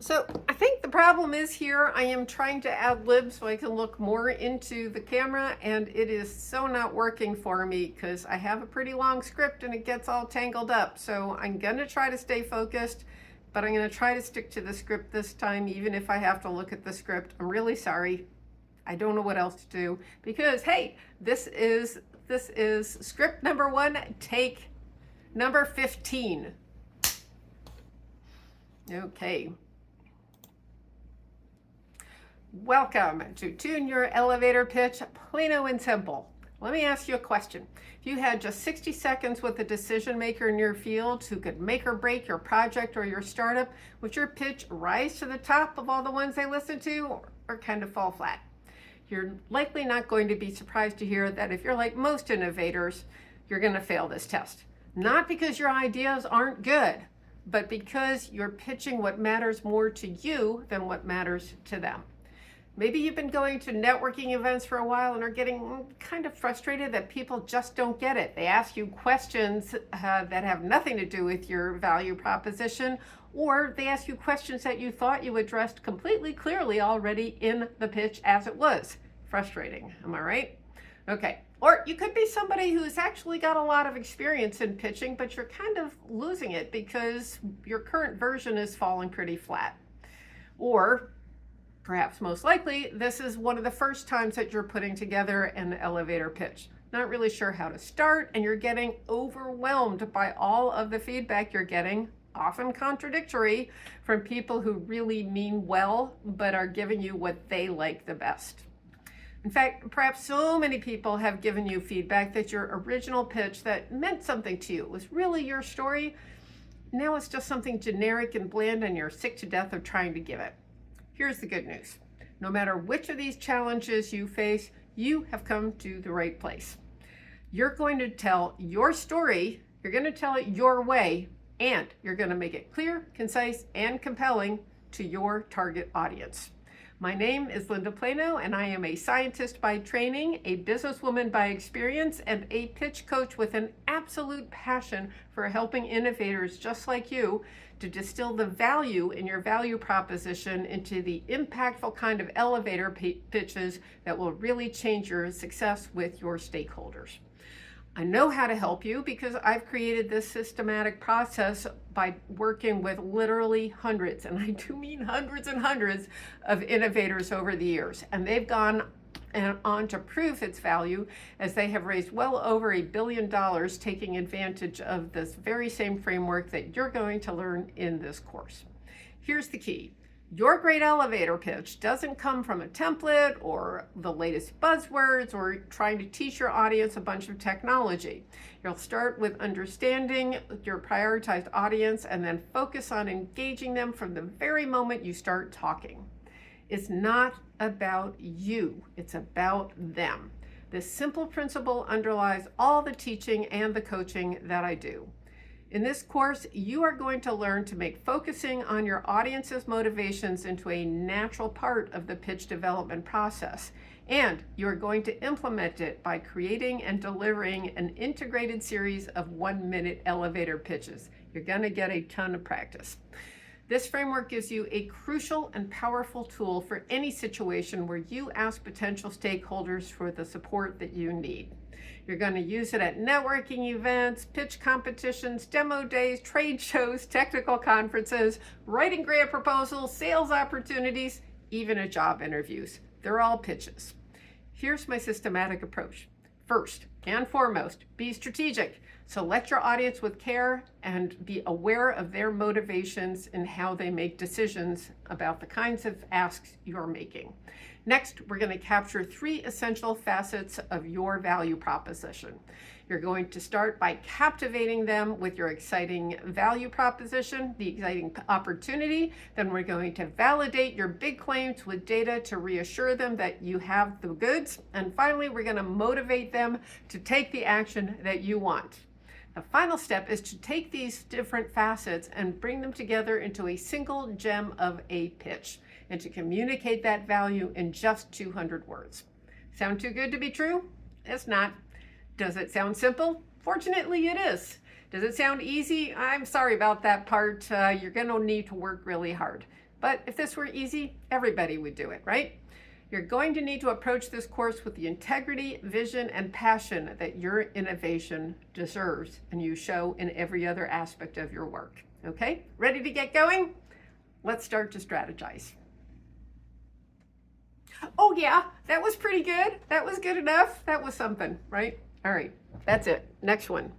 So I think the problem is here, I am trying to ad lib so I can look more into the camera, and it is so not working for me because I have a pretty long script and it gets all tangled up. So I'm gonna try to stay focused, but I'm gonna try to stick to the script this time, even if I have to look at the script. I'm really sorry. I don't know what else to do because, hey, this is script number 1, take number 15. Okay. Welcome to Tune Your Elevator Pitch, Plano and Simple. Let me ask you a question. If you had just 60 seconds with a decision maker in your field who could make or break your project or your startup, would your pitch rise to the top of all the ones they listen to or kind of fall flat? You're likely not going to be surprised to hear that if you're like most innovators, you're going to fail this test. Not because your ideas aren't good, but because you're pitching what matters more to you than what matters to them. Maybe you've been going to networking events for a while and are getting kind of frustrated that people just don't get it. They ask you questions that have nothing to do with your value proposition, or they ask you questions that you thought you addressed completely clearly already in the pitch as it was. Frustrating, am I right? Okay. Or you could be somebody who's actually got a lot of experience in pitching, but you're kind of losing it because your current version is falling pretty flat. Or perhaps most likely, this is one of the first times that you're putting together an elevator pitch. Not really sure how to start, and you're getting overwhelmed by all of the feedback you're getting, often contradictory, from people who really mean well, but are giving you what they like the best. In fact, perhaps so many people have given you feedback that your original pitch that meant something to you, was really your story, now it's just something generic and bland, and you're sick to death of trying to give it. Here's the good news. No matter which of these challenges you face, you have come to the right place. You're going to tell your story, you're going to tell it your way, and you're going to make it clear, concise, and compelling to your target audience. My name is Linda Plano, and I am a scientist by training, a businesswoman by experience, and a pitch coach with an absolute passion for helping innovators just like you to distill the value in your value proposition into the impactful kind of elevator pitches that will really change your success with your stakeholders. I know how to help you because I've created this systematic process by working with literally hundreds, and I do mean hundreds and hundreds of innovators over the years. And they've gone on to prove its value as they have raised well over $1 billion taking advantage of this very same framework that you're going to learn in this course. Here's the key. Your great elevator pitch doesn't come from a template or the latest buzzwords or trying to teach your audience a bunch of technology. You'll start with understanding your prioritized audience and then focus on engaging them from the very moment you start talking. It's not about you, it's about them. This simple principle underlies all the teaching and the coaching that I do. In this course, you are going to learn to make focusing on your audience's motivations into a natural part of the pitch development process. And you are going to implement it by creating and delivering an integrated series of 1-minute elevator pitches. You're going to get a ton of practice. This framework gives you a crucial and powerful tool for any situation where you ask potential stakeholders for the support that you need. You're going to use it at networking events, pitch competitions, demo days, trade shows, technical conferences, writing grant proposals, sales opportunities, even at job interviews. They're all pitches. Here's my systematic approach. First and foremost, be strategic. Select your audience with care and be aware of their motivations and how they make decisions about the kinds of asks you're making. Next, we're going to capture 3 essential facets of your value proposition. You're going to start by captivating them with your exciting value proposition, the exciting opportunity. Then we're going to validate your big claims with data to reassure them that you have the goods. And finally, we're going to motivate them to take the action that you want. The final step is to take these different facets and bring them together into a single gem of a pitch and to communicate that value in just 200 words. Sound too good to be true? It's not. Does it sound simple? Fortunately, it is. Does it sound easy? I'm sorry about that part. You're going to need to work really hard. But if this were easy, everybody would do it, right? You're going to need to approach this course with the integrity, vision, and passion that your innovation deserves and you show in every other aspect of your work. Okay, ready to get going? Let's start to strategize. Oh yeah, that was pretty good. That was good enough. That was something, right? All right, that's it. Next one.